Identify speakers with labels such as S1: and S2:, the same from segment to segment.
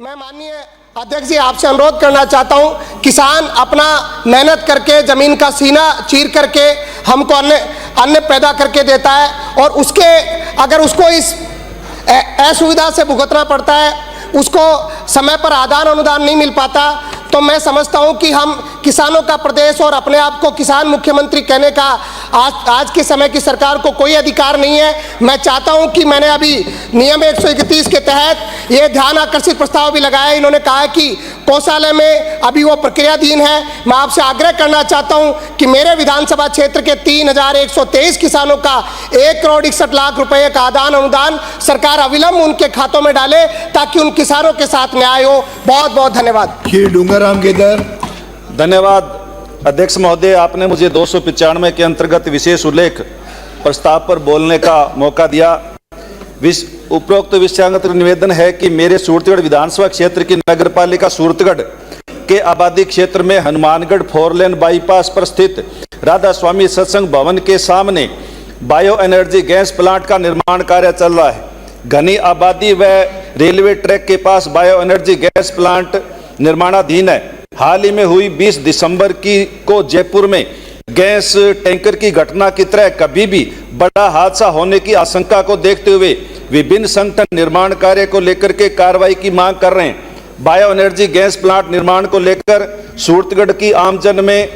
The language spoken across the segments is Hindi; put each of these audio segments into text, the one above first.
S1: मैं माननीय अध्यक्ष जी आपसे अनुरोध करना चाहता हूं, किसान अपना मेहनत करके जमीन का सीना चीर करके हमको अन्न पैदा करके देता है और उसके अगर उसको इस असुविधा से भुगतना पड़ता है, उसको समय पर आदान अनुदान नहीं मिल पाता, तो मैं समझता हूं कि हम किसानों का प्रदेश और अपने आप को किसान मुख्यमंत्री कहने का आज के समय की सरकार को कोई अधिकार नहीं है। मैं चाहता हूं कि मैंने अभी नियम 131 के तहत ये ध्यान आकर्षित प्रस्ताव भी लगाया। इन्होंने कहा है कि कोषालय में अभी वो प्रक्रियाधीन है। मैं आपसे आग्रह करना चाहता हूं कि मेरे विधानसभा क्षेत्र के 3123 किसानों का 1,61,00,000 रुपए का आदान अनुदान सरकार अविलंब उनके खातों में डाले ताकि उन किसानों के साथ न्याय हो। बहुत बहुत धन्यवाद।
S2: डूंगरराम गेदर।
S3: धन्यवाद अध्यक्ष महोदय, आपने मुझे 295 के अंतर्गत विशेष उल्लेख प्रस्ताव पर बोलने का मौका दिया। उपरोक्त विषयांगत निवेदन है कि मेरे सूरतगढ़ विधानसभा क्षेत्र की नगरपालिका सूरतगढ़ के आबादी क्षेत्र में हनुमानगढ़ 4 लेन बाईपास पर स्थित राधा स्वामी सत्संग भवन के सामने बायो एनर्जी गैस प्लांट का निर्माण कार्य चल रहा है। घनी आबादी व रेलवे ट्रैक के पास बायो एनर्जी गैस प्लांट निर्माणाधीन है। हाल ही में हुई 20 दिसंबर को जयपुर में गैस टैंकर की घटना की तरह कभी भी बड़ा हादसा होने की आशंका को देखते हुए विभिन्न संगठन निर्माण कार्य को लेकर के कार्रवाई की मांग कर रहे हैं। बायो एनर्जी गैस प्लांट निर्माण को लेकर सूरतगढ़ की आमजन में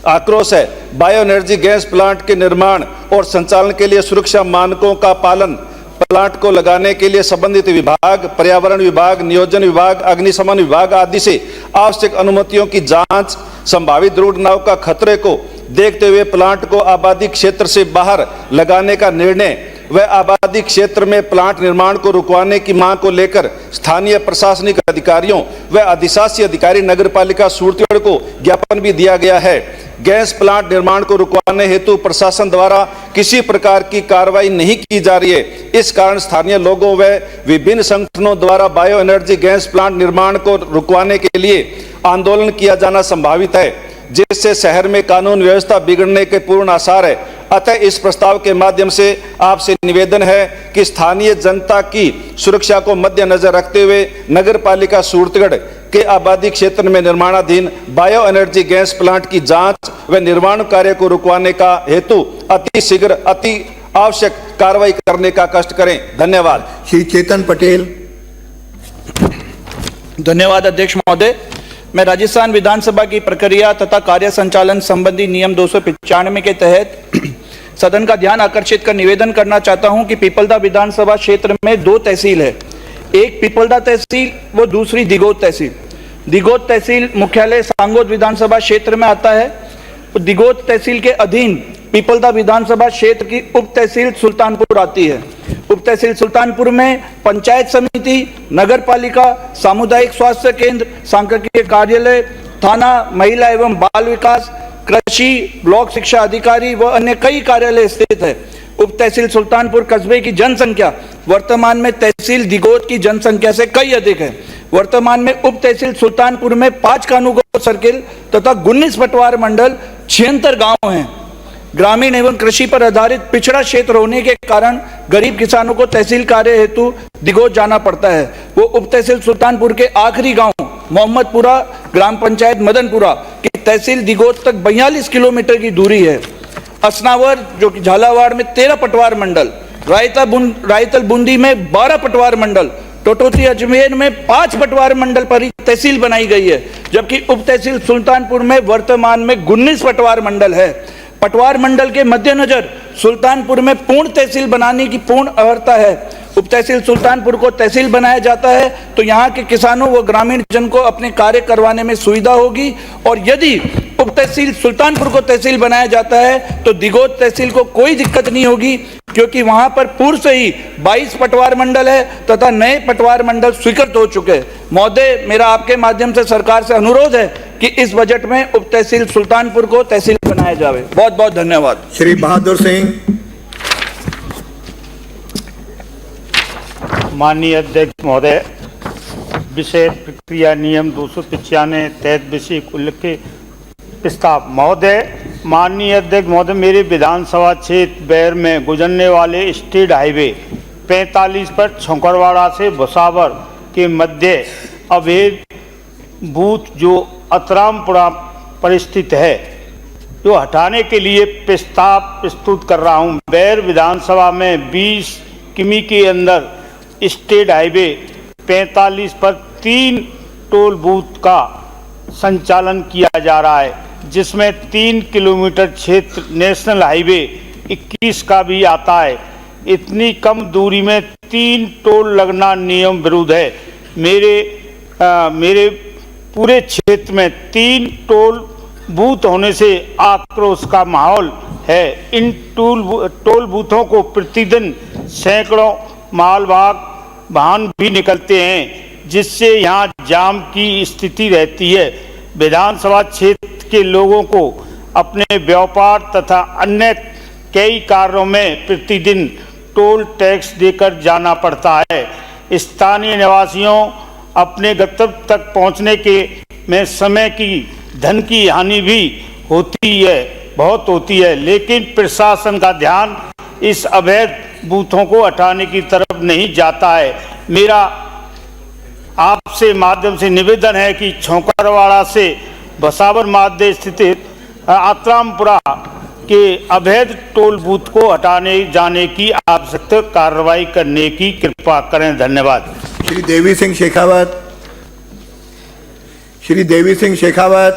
S3: आक्रोश है। बायो एनर्जी गैस प्लांट के निर्माण और संचालन के लिए सुरक्षा मानकों का पालन प्लांट को लगाने के लिए संबंधित विभाग, पर्यावरण विभाग, नियोजन विभाग, अग्निशमन विभाग आदि से आवश्यक अनुमतियों की जांच, संभावित दुर्घटनाओं का खतरे को देखते हुए प्लांट को आबादी क्षेत्र से बाहर लगाने का निर्णय व आबादी क्षेत्र में प्लांट निर्माण को रुकवाने की मांग को लेकर स्थानीय प्रशासनिक अधिकारियों व अधिशासी अधिकारी नगरपालिका सूरतगढ़ को ज्ञापन भी दिया गया है। गैस प्लांट निर्माण को रुकवाने हेतु प्रशासन द्वारा किसी प्रकार की कार्रवाई नहीं की जा रही है। इस कारण स्थानीय लोगों व विभिन्न संगठनों द्वारा बायो एनर्जी गैस प्लांट निर्माण को रुकवाने के लिए आंदोलन किया जाना संभावित है, जिससे शहर में कानून व्यवस्था बिगड़ने के पूर्ण आसार है। अतः इस प्रस्ताव के माध्यम से आपसे निवेदन है कि स्थानीय जनता की सुरक्षा को मद्देनजर रखते हुए नगरपालिका सूरतगढ़ के आबादी क्षेत्र में निर्माणाधीन बायो एनर्जी गैस प्लांट की जांच व निर्माण कार्य को रुकवाने का हेतु अति शीघ्र अति आवश्यक कार्रवाई करने का कष्ट करें। धन्यवाद।
S2: श्री चेतन पटेल।
S4: धन्यवाद अध्यक्ष महोदय। मैं राजस्थान विधानसभा की प्रक्रिया तथा कार्य संचालन संबंधी नियम 295 के तहत सदन का ध्यान आकर्षित कर निवेदन करना चाहता हूं कि पीपलदा विधानसभा क्षेत्र में 2 तहसील है, एक पीपलदा तहसील व दूसरी दिगोद तहसील। दिगोद तहसील मुख्यालय सांगोद विधानसभा क्षेत्र में आता है। दिगोद तहसील के अधीन पीपलदा विधानसभा क्षेत्र की उप तहसील सुल्तानपुर आती है। उप तहसील सुल्तानपुर में पंचायत समिति, नगर पालिका, सामुदायिक स्वास्थ्य केंद्र, सांख्यिकीय कार्यालय, थाना, महिला एवं बाल विकास, कृषि, ब्लॉक शिक्षा अधिकारी व अन्य कई कार्यालय स्थित है। उप तहसील सुल्तानपुर कस्बे की जनसंख्या वर्तमान में तहसील दिगोद की जनसंख्या से कई अधिक है। वर्तमान में उप तहसील सुल्तानपुर में 5 कानूगो सर्किल तथा 19 पटवार मंडल, 76 गांव हैं। ग्रामीण एवं कृषि पर आधारित पिछड़ा क्षेत्र होने के कारण गरीब किसानों को तहसील कार्य हेतु दिगोद जाना पड़ता है। वो उप तहसील सुल्तानपुर के आखिरी गांव मोहम्मदपुरा, ग्राम पंचायत मदनपुरा की तहसील दिगोद तक 42 किलोमीटर की दूरी है। असनावर जो कि झालावाड़ में 13 पटवार मंडल, रायतल बूंदी में 12 पटवार मंडल, टोटोती अजमेर में 5 पटवार मंडल पर ही तहसील बनाई गई है, जबकि उप तहसील सुल्तानपुर में वर्तमान में 19 पटवार मंडल है। पटवार मंडल के मद्देनजर सुल्तानपुर में पूर्ण तहसील बनाने की पूर्ण अहर्ता है। उप तहसील सुल्तानपुर को तहसील बनाया जाता है तो यहाँ के किसानों व ग्रामीण जन को अपने कार्य करवाने में सुविधा होगी, और यदि उप तहसील सुल्तानपुर को तहसील बनाया जाता है तो दिगोद तहसील को कोई दिक्कत नहीं होगी, क्योंकि वहां पर पूर्व से ही 22 पटवार मंडल है तथा नए पटवार मंडल स्वीकृत हो चुके हैं। महोदय, मेरा आपके माध्यम से सरकार से अनुरोध है कि इस बजट में उप तहसील सुल्तानपुर को तहसील बनाया जाए। बहुत बहुत धन्यवाद।
S2: श्री बहादुर सिंह।
S5: माननीय अध्यक्ष महोदय, विषय प्रक्रिया नियम 295 तहत विषय उल्लेख प्रस्ताव। महोदय, माननीय अध्यक्ष महोदय, मेरे विधानसभा क्षेत्र बैर में गुजरने वाले स्टेट हाईवे 45 पर छोकरवाड़ा से भुसावर के मध्य अवैध बूथ जो अतरामपुरा पर स्थित है, जो हटाने के लिए प्रस्ताव प्रस्तुत कर रहा हूं। बैर विधानसभा में 20 किमी के अंदर स्टेट हाईवे 45 पर 3 टोल बूथ का संचालन किया जा रहा है, जिसमें 3 किलोमीटर क्षेत्र नेशनल हाईवे 21 का भी आता है। इतनी कम दूरी में 3 टोल लगना नियम विरुद्ध है। मेरे पूरे क्षेत्र में 3 टोल बूथ होने से आक्रोश का माहौल है। इन टोल बूथों को प्रतिदिन सैकड़ों मालवाहक वाहन भी निकलते हैं, जिससे यहाँ जाम की स्थिति रहती है। विधानसभा क्षेत्र के लोगों को अपने व्यापार तथा अन्य कई कार्यों में प्रतिदिन टोल टैक्स देकर जाना पड़ता है। स्थानीय निवासियों अपने गंतव्य तक पहुंचने के में समय की धन की हानि भी बहुत होती है, लेकिन प्रशासन का ध्यान इस अवैध बूथों को हटाने की तरफ नहीं जाता है। मेरा आपसे माध्यम से निवेदन है कि छोकरवाड़ा से बसावर माध्य स्थित अतरामपुरा के अवैध टोल बूथ को हटाने जाने की आवश्यक कार्रवाई करने की कृपा करें। धन्यवाद।
S2: श्री देवी सिंह शेखावत, श्री देवी सिंह शेखावत,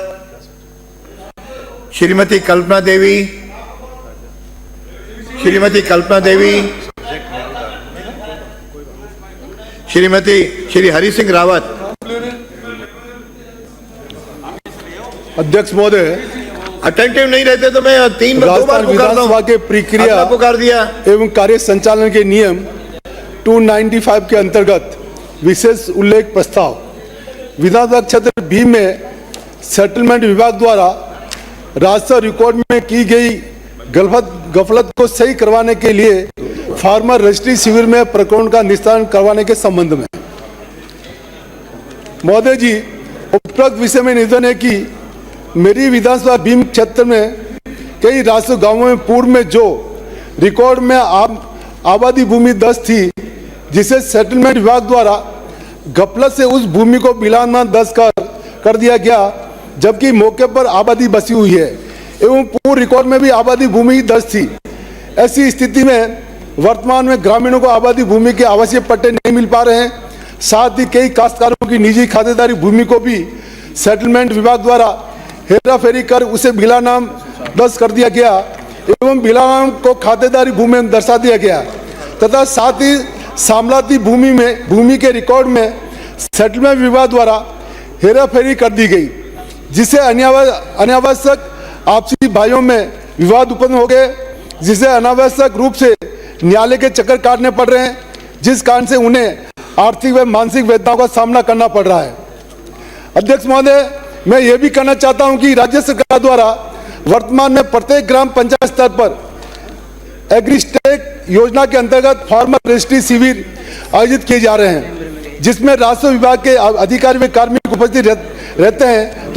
S2: श्रीमती कल्पना देवी, श्रीमती कल्पना देवी, श्री हरि सिंह रावत।
S6: अध्यक्ष महोदय,
S2: अटेंटिव नहीं रहते तो मैं 2 बार
S6: विधानसभा के प्रक्रिया
S2: पुकार दिया
S6: एवं कार्य संचालन के नियम 295 के अंतर्गत विशेष उल्लेख प्रस्ताव विधानसभा क्षेत्र बी में सेटलमेंट विभाग द्वारा राजस्व रिकॉर्ड में की गई गफलत को सही करवाने के लिए फार्मर रजिस्ट्री शिविर में प्रकरण का निस्तारण करवाने के संबंध में। महोदय जी, उपरोक्त विषय में निवेदन है कि मेरी विधानसभा भीम क्षेत्र में कई राजस्व गांवों में पूर्व में जो रिकॉर्ड में आबादी भूमि 10 थी, जिसे सेटलमेंट विभाग द्वारा गफलत से उस भूमि को बिलान 10 कर दिया गया, जबकि मौके पर आबादी बसी हुई है एवं पूर्व रिकॉर्ड में भी आबादी भूमि 10 थी। ऐसी स्थिति में वर्तमान में ग्रामीणों को आबादी भूमि के आवासीय पट्टे नहीं मिल पा रहे हैं। साथ ही कई काश्तकारों की निजी खातेदारी भूमि को भी सेटलमेंट विभाग द्वारा हेराफेरी कर उसे बिला नाम 10 कर दिया गया एवं बिला नाम को खातेदारी भूमि में दर्शा दिया गया तथा साथ ही सामलाती भूमि के रिकॉर्ड में सेटलमेंट विभाग द्वारा हेराफेरी कर दी गई, जिससे अनावश्यक आपसी भाइयों में विवाद उत्पन्न हो गए, जिसे अनावश्यक रूप से न्यायालय के चक्कर काटने पड़ रहे हैं, जिस कारण से उन्हें आर्थिक व मानसिक वेदनाओं का सामना करना पड़ रहा है। अध्यक्ष महोदय, मैं ये भी कहना चाहता हूं कि राज्य सरकार द्वारा वर्तमान में प्रत्येक ग्राम पंचायत स्तर पर एग्रीस्टेक योजना के अंतर्गत फार्मर रजिस्ट्री शिविर आयोजित किए जा रहे हैं, जिसमें राजस्व विभाग के अधिकारी व कार्मिक उपस्थित रहते हैं। तो